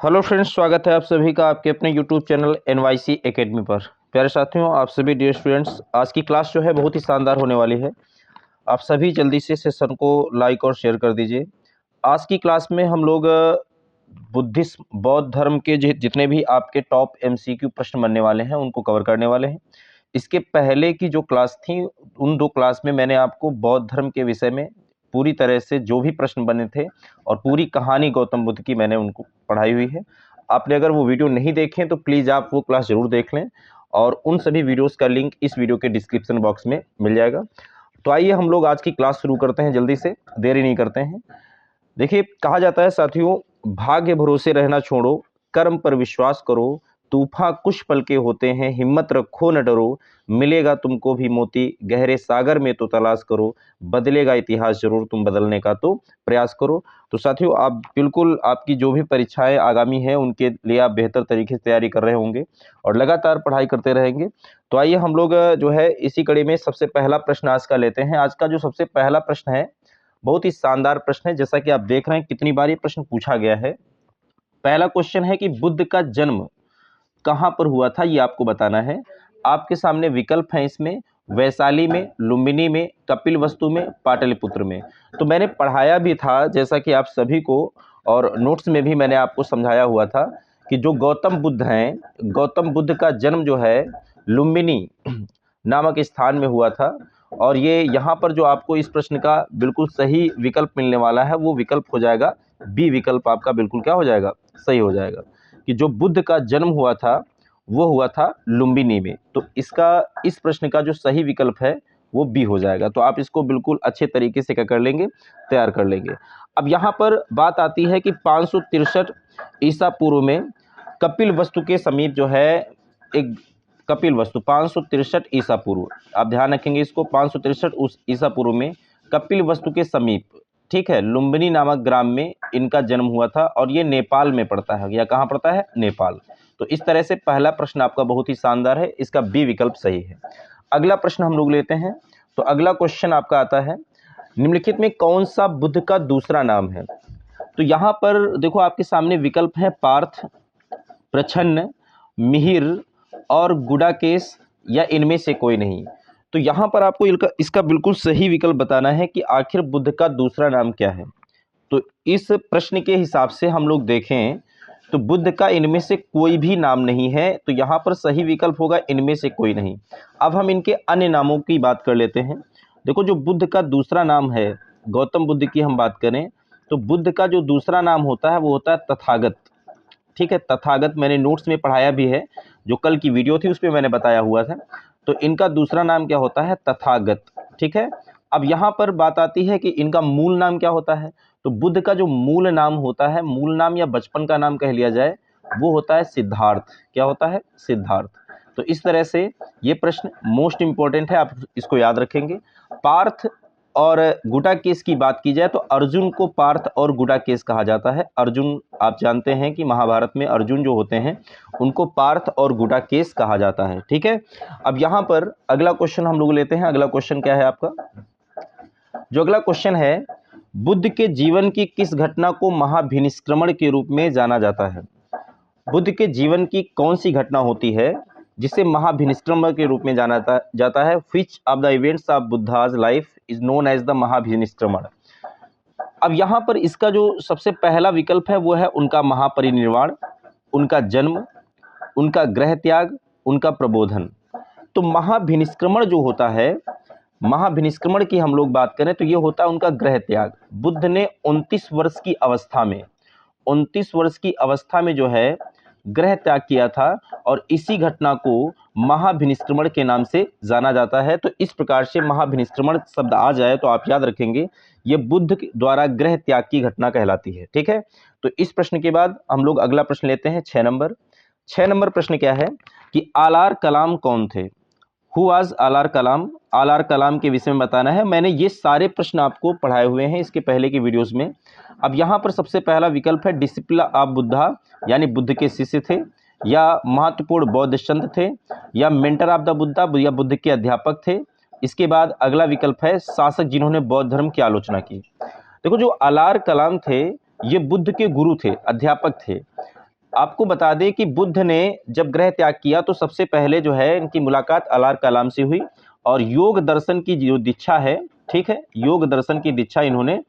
Hello friends, स्वागत है आप सभी का आपके अपने यूट्यूब चैनल एनवाईसी एकेडमी पर। प्यारे साथियों, आप सभी डियर स्टूडेंट्स, आज की क्लास जो है बहुत ही शानदार होने वाली है। आप सभी जल्दी से सेशन को लाइक और शेयर कर दीजिए। आज की क्लास में हम लोग बुद्धिस्ट बौद्ध धर्म के जितने भी आपके टॉप एमसीक्यू प्रश्न बनने वाले हैं उनको कवर करने वाले हैं। इसके पहले की जो क्लास थी उन दो क्लास में मैंने आपको बौद्ध धर्म के विषय में पूरी तरह से जो भी प्रश्न बने थे और पूरी कहानी गौतम बुद्ध की मैंने उनको पढ़ाई हुई है। आपने अगर वो वीडियो नहीं देखे तो प्लीज़ आप वो क्लास ज़रूर देख लें और उन सभी वीडियोस का लिंक इस वीडियो के डिस्क्रिप्शन बॉक्स में मिल जाएगा। तो आइए हम लोग आज की क्लास शुरू करते हैं, जल्दी से देरी नहीं करते हैं। देखिए, कहा जाता है साथियों, भाग्य भरोसे रहना छोड़ो, कर्म पर विश्वास करो, तूफान कुछ पल के होते हैं, हिम्मत रखो न डरो, मिलेगा तुमको भी मोती, गहरे सागर में तो तलाश करो, बदलेगा इतिहास जरूर, तुम बदलने का तो प्रयास करो। तो साथियों, आप बिल्कुल आपकी जो भी परीक्षाएं आगामी है उनके लिए आप बेहतर तरीके से तैयारी कर रहे होंगे और लगातार पढ़ाई करते रहेंगे। तो आइए हम लोग जो है इसी कड़ी में सबसे पहला प्रश्न आज का लेते हैं। आज का जो सबसे पहला प्रश्न है बहुत ही शानदार प्रश्न है। जैसा कि आप देख रहे हैं कितनी बार ये प्रश्न पूछा गया है। पहला क्वेश्चन है कि बुद्ध का जन्म कहाँ पर हुआ था, ये आपको बताना है। आपके सामने विकल्प हैं इसमें, वैशाली में, लुम्बिनी में, कपिलवस्तु में, पाटलिपुत्र में। तो मैंने पढ़ाया भी था जैसा कि आप सभी को, और नोट्स में भी मैंने आपको समझाया हुआ था कि जो गौतम बुद्ध हैं, गौतम बुद्ध का जन्म जो है लुम्बिनी नामक स्थान में हुआ था। और ये यहाँ पर जो आपको इस प्रश्न का बिल्कुल सही विकल्प मिलने वाला है वो विकल्प हो जाएगा बी विकल्प। आपका बिल्कुल क्या हो जाएगा, सही हो जाएगा कि जो बुद्ध का जन्म हुआ था वो हुआ था लुम्बिनी में। तो इसका इस प्रश्न का जो सही विकल्प है वो बी हो जाएगा। तो आप इसको बिल्कुल अच्छे तरीके से क्या कर लेंगे, तैयार कर लेंगे। अब यहाँ पर बात आती है कि 563 ईसा पूर्व में कपिल वस्तु के समीप जो है एक कपिल वस्तु 563 ईसा पूर्व, आप ध्यान रखेंगे इसको, 563 ईसा पूर्व में कपिल वस्तु के समीप, ठीक है, लुम्बिनी नामक ग्राम में इनका जन्म हुआ था और ये नेपाल में पड़ता है। या कहाँ पड़ता है, नेपाल। तो इस तरह से पहला प्रश्न आपका बहुत ही शानदार है, इसका बी विकल्प सही है। अगला प्रश्न हम लोग लेते हैं। तो अगला क्वेश्चन आपका आता है, निम्नलिखित में कौन सा बुद्ध का दूसरा नाम है। तो यहाँ पर देखो आपके सामने विकल्प है पार्थ, प्रछन्न, मिहिर और गुडाकेश या इनमें से कोई नहीं। तो यहाँ पर आपको इसका बिल्कुल सही विकल्प बताना है कि आखिर बुद्ध का दूसरा नाम क्या है। तो इस प्रश्न के हिसाब से हम लोग देखें तो बुद्ध का इनमें से कोई भी नाम नहीं है। तो यहाँ पर सही विकल्प होगा इनमें से कोई नहीं। अब हम इनके अन्य नामों की बात कर लेते हैं। देखो, जो बुद्ध का दूसरा नाम है, गौतम बुद्ध की हम बात करें तो बुद्ध का जो दूसरा नाम होता है वो होता है तथागत। ठीक है, तथागत मैंने नोट्स में पढ़ाया भी है, जो कल की वीडियो थी उसमें मैंने बताया हुआ था। तो इनका दूसरा नाम क्या होता है, तथागत। ठीक है, अब यहाँ पर बात आती है कि इनका मूल नाम क्या होता है। तो बुद्ध का जो मूल नाम होता है, मूल नाम या बचपन का नाम कह लिया जाए, वो होता है सिद्धार्थ। क्या होता है, सिद्धार्थ। तो इस तरह से ये प्रश्न मोस्ट इंपॉर्टेंट है, आप इसको याद रखेंगे। पार्थ और गुडाकेश की बात की जाए तो अर्जुन को पार्थ और गुडाकेश कहा जाता है। अर्जुन, आप जानते हैं कि महाभारत में अर्जुन जो होते हैं उनको पार्थ और गुडाकेश कहा जाता है। ठीक है, अब यहाँ पर अगला क्वेश्चन हम लोग लेते हैं। अगला क्वेश्चन क्या है आपका, जो अगला क्वेश्चन है, बुद्ध के जीवन की किस घटना को महाभिनिष्क्रमण के रूप में जाना जाता है। बुद्ध के जीवन की कौन सी घटना होती है जिसे महाभिनिष्क्रमण के रूप में जाना जाता है। Which of the events of Buddha's life is known as the Mahabhinishkramana. अब यहाँ पर इसका जो सबसे पहला विकल्प है वो है उनका महापरिनिर्वाण, उनका जन्म, उनका गृह त्याग, उनका प्रबोधन। तो महाभिनिष्क्रमण जो होता है, महाभिनिष्क्रमण की हम लोग बात करें तो ये होता है उनका गृह त्याग। बुद्ध ने 29 वर्ष की अवस्था में, 29 वर्ष की अवस्था में जो है गृह त्याग किया था और इसी घटना को महाभिनिष्क्रमण के नाम से जाना जाता है। तो इस प्रकार से महाभिनिष्क्रमण शब्द आ जाए तो आप याद रखेंगे ये बुद्ध द्वारा गृह त्याग की घटना कहलाती है। ठीक है, तो इस प्रश्न के बाद हम लोग अगला प्रश्न लेते हैं, 6 नंबर। 6 नंबर प्रश्न क्या है कि आलार कलाम कौन थे। हु वाज आलार कलाम। आलार कलाम के विषय में बताना है। मैंने ये सारे प्रश्न आपको पढ़ाए हुए हैं इसके पहले की वीडियोस में। अब यहाँ पर सबसे पहला विकल्प है डिसिप्ल ऑफ बुद्धा, यानी बुद्ध के शिष्य थे, या महत्वपूर्ण बौद्ध संत थे, या मेंटर ऑफ द बुद्धा, या बुद्ध के अध्यापक थे। इसके बाद अगला विकल्प है शासक जिन्होंने बौद्ध धर्म की आलोचना की। देखो, जो आलार कलाम थे ये बुद्ध के गुरु थे, अध्यापक थे। आपको बता दें कि बुद्ध ने जब ग्रह त्याग किया तो सबसे पहले जो है इनकी मुलाकात अलार कलाम से हुई और योग दर्शन की जो दीक्षा है, ठीक है, योग दर्शन की दीक्षा इन्होंने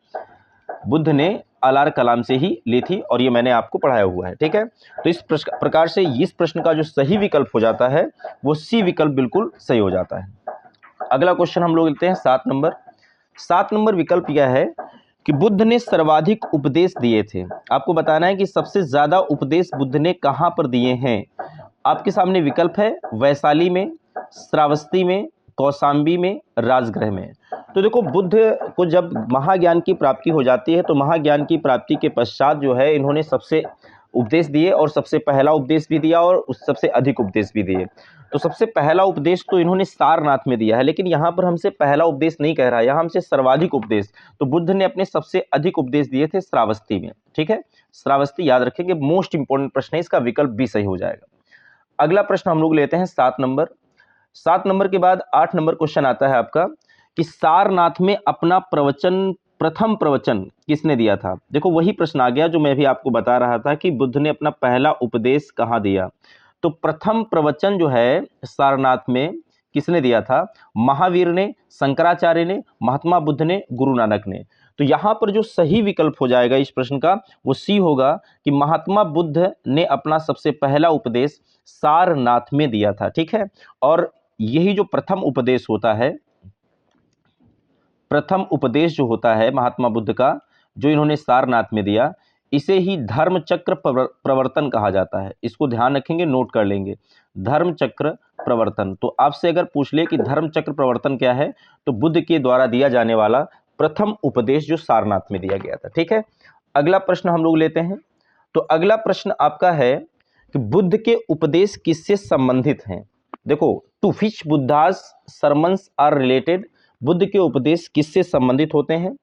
बुद्ध ने अलार कलाम से ही ली थी और ये मैंने आपको पढ़ाया हुआ है, ठीक है। तो इस प्रकार से इस प्रश्न का जो सही विकल्प हो जाता है वो सी विकल्प बिल्कुल सही हो जाता है। अगला क्वेश्चन हम लोग लेते हैं 7 नंबर। 7 नंबर विकल्प यह है कि बुद्ध ने सर्वाधिक उपदेश दिए थे। आपको बताना है कि सबसे ज्यादा उपदेश बुद्ध ने कहां पर दिए हैं। आपके सामने विकल्प है वैशाली में, श्रावस्ती में, कौशाम्बी में, राजगृह में। तो देखो, बुद्ध को जब महाज्ञान की प्राप्ति हो जाती है तो महाज्ञान की प्राप्ति के पश्चात जो है इन्होंने सबसे उपदेश दिए और सबसे पहला उपदेश भी दिया और उस सबसे अधिक उपदेश भी दिए। तो सबसे पहला उपदेश तो इन्होंने सारनाथ में दिया है, लेकिन यहाँ पर हमसे पहला उपदेश नहीं कह रहा है, यहाँ हमसे सर्वाधिक उपदेश। तो बुद्ध ने अपने सबसे अधिक उपदेश दिए थे श्रावस्ती में, ठीक है। श्रावस्ती याद रखेंगे, मोस्ट इंपॉर्टेंट प्रश्न है, इसका विकल्प भी सही हो जाएगा। अगला प्रश्न हम लोग लेते हैं 7 नंबर। 7 नंबर के बाद 8 नंबर क्वेश्चन आता है आपका कि सारनाथ में अपना प्रथम प्रवचन किसने दिया था। देखो, वही प्रश्न आ गया जो मैं भी आपको बता रहा था कि बुद्ध ने अपना पहला उपदेश कहाँ दिया। तो प्रथम प्रवचन जो है सारनाथ में किसने दिया था? महावीर ने, शंकराचार्य ने, महात्मा बुद्ध ने, गुरु नानक ने। तो यहाँ पर जो सही विकल्प हो जाएगा इस प्रश्न का वो सी होगा कि महात्मा बुद्ध ने अपना सबसे पहला उपदेश सारनाथ में दिया था, ठीक है। और यही जो प्रथम उपदेश होता है, प्रथम उपदेश जो होता है महात्मा बुद्ध का, जो इन्होंने सारनाथ में दिया, इसे ही धर्म चक्र प्रवर्तन कहा जाता है। इसको ध्यान रखेंगे, नोट कर लेंगे, धर्म चक्र प्रवर्तन। तो आपसे अगर पूछ ले कि धर्म चक्र प्रवर्तन क्या है, तो बुद्ध के द्वारा दिया जाने वाला प्रथम उपदेश जो सारनाथ में दिया गया था, ठीक है। अगला प्रश्न हम लोग लेते हैं। तो अगला प्रश्न आपका है कि बुद्ध के उपदेश किससे संबंधित हैं। देखो, to which Buddhas sermons are related, Buddha के उपदेश किससे संबंधित होते हैं।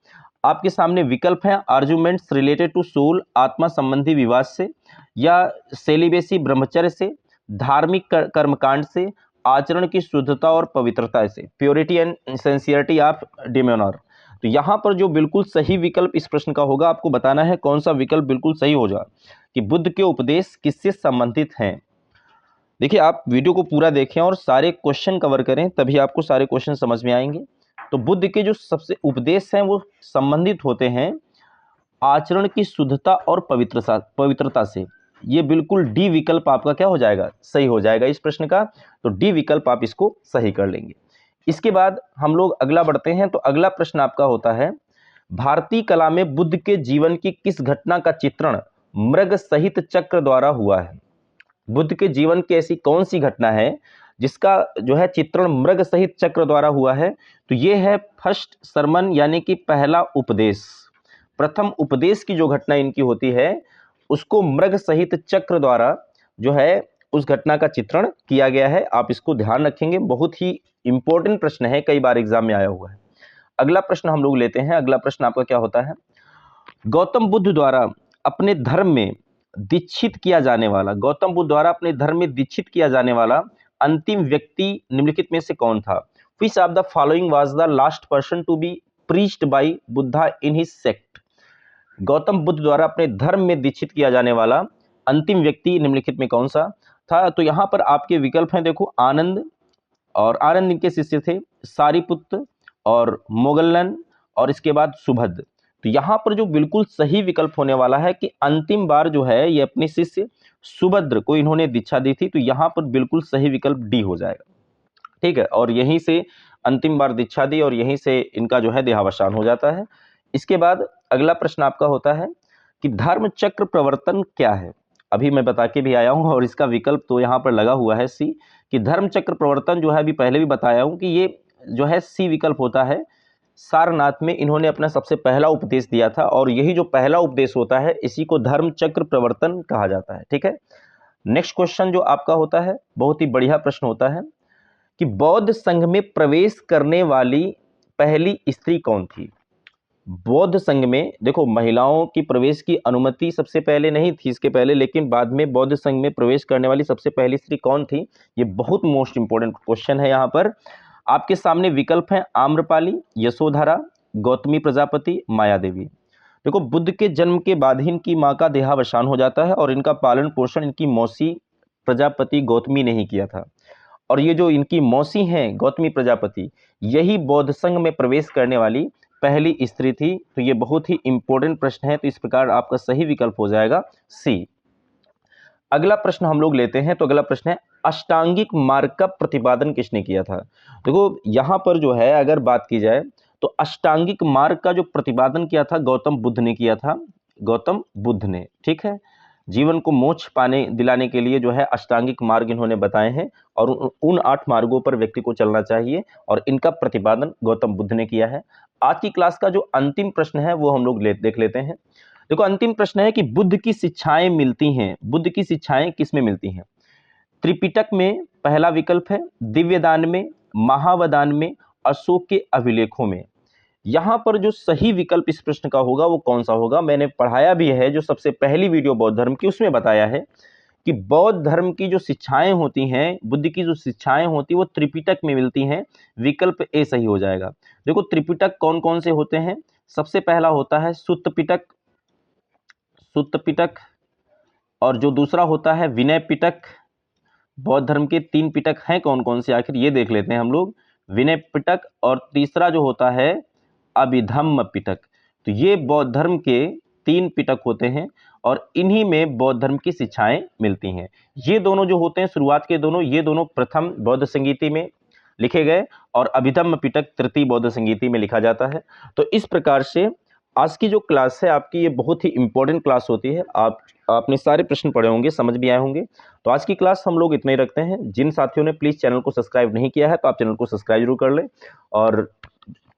आपके सामने विकल्प है आर्गुमेंट्स रिलेटेड टू सोल, आत्मा संबंधी विवाद से, या सेलिबेसी ब्रह्मचर्य से, धार्मिक कर्मकांड से, आचरण की शुद्धता और पवित्रता से, प्योरिटी एंड सिंसियरिटी ऑफ डिमेनर। तो यहाँ पर जो बिल्कुल सही विकल्प इस प्रश्न का होगा, आपको बताना है कौन सा विकल्प बिल्कुल सही होगा कि बुद्ध के उपदेश किससे संबंधित हैं। देखिए, आप वीडियो को पूरा देखें और सारे क्वेश्चन कवर करें, तभी आपको सारे क्वेश्चन समझ में आएंगे। तो बुद्ध के जो सबसे उपदेश हैं वो संबंधित होते हैं आचरण की शुद्धता और पवित्रता से। ये बिल्कुल डी विकल्प आपका क्या हो जाएगा, सही हो जाएगा इस प्रश्न का। तो डी विकल्प आप इसको सही कर लेंगे। इसके बाद हम लोग अगला बढ़ते हैं। तो अगला प्रश्न आपका होता है, भारतीय कला में बुद्ध के जीवन की किस घटना का चित्रण मृग सहित चक्र द्वारा हुआ है। बुद्ध के जीवन की ऐसी कौन सी घटना है जिसका जो है चित्रण मृग सहित चक्र द्वारा हुआ है। तो ये है फर्स्ट सरमन, यानी कि पहला उपदेश। प्रथम उपदेश की जो घटना इनकी होती है उसको मृग सहित चक्र द्वारा जो है उस घटना का चित्रण किया गया है। आप इसको ध्यान रखेंगे, बहुत ही इंपॉर्टेंट प्रश्न है, कई बार एग्जाम में आया हुआ है। अगला प्रश्न हम लोग लेते हैं। अगला प्रश्न आपका क्या होता है, गौतम बुद्ध द्वारा अपने धर्म में दीक्षित किया जाने वाला, गौतम बुद्ध द्वारा अपने धर्म में दीक्षित किया जाने वाला अंतिम व्यक्ति निम्नलिखित में से कौन था। Which of the following was the last person to be preached by Buddha in his sect? Gautam Buddha द्वारा अपने धर्म में दीक्षित किया जाने वाला अंतिम व्यक्ति निम्नलिखित में कौन सा था। तो यहाँ पर आपके विकल्प हैं, देखो, आनंद, और आनंद इनके शिष्य थे, सारिपुत्र और मोगलन, और इसके बाद सुभद्र। तो यहाँ पर जो बिल्कुल सही विकल्प होने वाला है कि अंतिम बार जो है ये अपने शिष्य सुभद्र को इन्होंने दीक्षा दी थी। तो यहाँ पर बिल्कुल सही विकल्प डी हो जाएगा, ठीक है। और यहीं से अंतिम बार दीक्षा दी और यहीं से इनका जो है देहावसान हो जाता है। इसके बाद अगला प्रश्न आपका होता है कि धर्म चक्र प्रवर्तन क्या है। अभी मैं बता के भी आया हूं और इसका विकल्प तो यहाँ पर लगा हुआ है सी, कि धर्म चक्र प्रवर्तन जो है अभी पहले भी बताया हूं कि ये जो है सी विकल्प होता है। सारनाथ में इन्होंने अपना सबसे पहला उपदेश दिया था और यही जो पहला उपदेश होता है इसी को धर्म चक्र प्रवर्तन कहा जाता है, ठीक है। नेक्स्ट क्वेश्चन जो आपका होता है बहुत ही बढ़िया प्रश्न होता है कि बौद्ध संघ में प्रवेश करने वाली पहली स्त्री कौन थी। बौद्ध संघ में देखो महिलाओं की प्रवेश की अनुमति सबसे पहले नहीं थी इसके पहले, लेकिन बाद में बौद्ध संघ में प्रवेश करने वाली सबसे पहली स्त्री कौन थी, ये बहुत मोस्ट इंपॉर्टेंट क्वेश्चन है। यहाँ पर आपके सामने विकल्प हैं आम्रपाली, यशोधरा, गौतमी प्रजापति, माया देवी। देखो, बुद्ध के जन्म के बाद ही इनकी माँ का देहावसान हो जाता है और इनका पालन पोषण इनकी मौसी प्रजापति गौतमी ने ही किया था। और ये जो इनकी मौसी हैं गौतमी प्रजापति, यही बौद्ध संघ में प्रवेश करने वाली पहली स्त्री थी। तो ये बहुत ही इंपॉर्टेंट प्रश्न है, तो इस प्रकार आपका सही विकल्प हो जाएगा सी। अगला प्रश्न हम लोग लेते हैं। तो अगला प्रश्न है, अष्टांगिक मार्ग का प्रतिपादन किसने किया था। देखो, यहाँ पर जो है अगर बात की जाए तो अष्टांगिक मार्ग का जो प्रतिपादन किया था गौतम बुद्ध ने किया था। गौतम बुद्ध ने, ठीक है, जीवन को मोक्ष पाने दिलाने के लिए जो है अष्टांगिक मार्ग इन्होंने बताए हैं और उन 8 मार्गों पर व्यक्ति को चलना चाहिए और इनका प्रतिपादन गौतम बुद्ध ने किया है। आज की क्लास का जो अंतिम प्रश्न है वो हम लोग देख लेते हैं। देखो, अंतिम प्रश्न है कि बुद्ध की शिक्षाएं मिलती हैं, बुद्ध की शिक्षाएं किस में मिलती हैं। त्रिपिटक में पहला विकल्प है, दिव्यदान में, महावदान में, अशोक के अभिलेखों में। यहां पर जो सही विकल्प इस प्रश्न का होगा वो कौन सा होगा, मैंने पढ़ाया भी है जो सबसे पहली वीडियो बौद्ध धर्म की, उसमें बताया है कि बौद्ध धर्म की जो शिक्षाएं होती हैं, बुद्ध की जो शिक्षाएं होती हैं वो त्रिपिटक में मिलती हैं। विकल्प ए सही हो जाएगा। देखो, त्रिपिटक कौन कौन से होते हैं। सबसे पहला होता है सुत्त पिटक, सुत्त पिटक, और जो दूसरा होता है विनय पिटक। बौद्ध धर्म के 3 पिटक हैं कौन कौन से, आखिर ये देख लेते हैं हम लोग। विनय पिटक और तीसरा जो होता है अभिधम्म पिटक। तो ये बौद्ध धर्म के 3 पिटक होते हैं और इन्हीं में बौद्ध धर्म की शिक्षाएं मिलती हैं। ये दोनों जो होते हैं शुरुआत के दोनों, ये दोनों प्रथम बौद्ध संगीति में लिखे गए और अभिधम्म पिटक तृतीय बौद्ध संगीति में लिखा जाता है। तो इस प्रकार से आज की जो क्लास है आपकी, ये बहुत ही इंपॉर्टेंट क्लास होती है। आपने सारे प्रश्न पढ़े होंगे, समझ भी आए होंगे। तो आज की क्लास हम लोग इतना ही रखते हैं। जिन साथियों ने प्लीज़ चैनल को सब्सक्राइब नहीं किया है तो आप चैनल को सब्सक्राइब जरूर कर लें और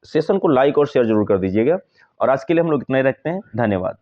सेशन को लाइक और शेयर जरूर कर दीजिएगा। और आज के लिए हम लोग इतना ही रखते हैं। धन्यवाद।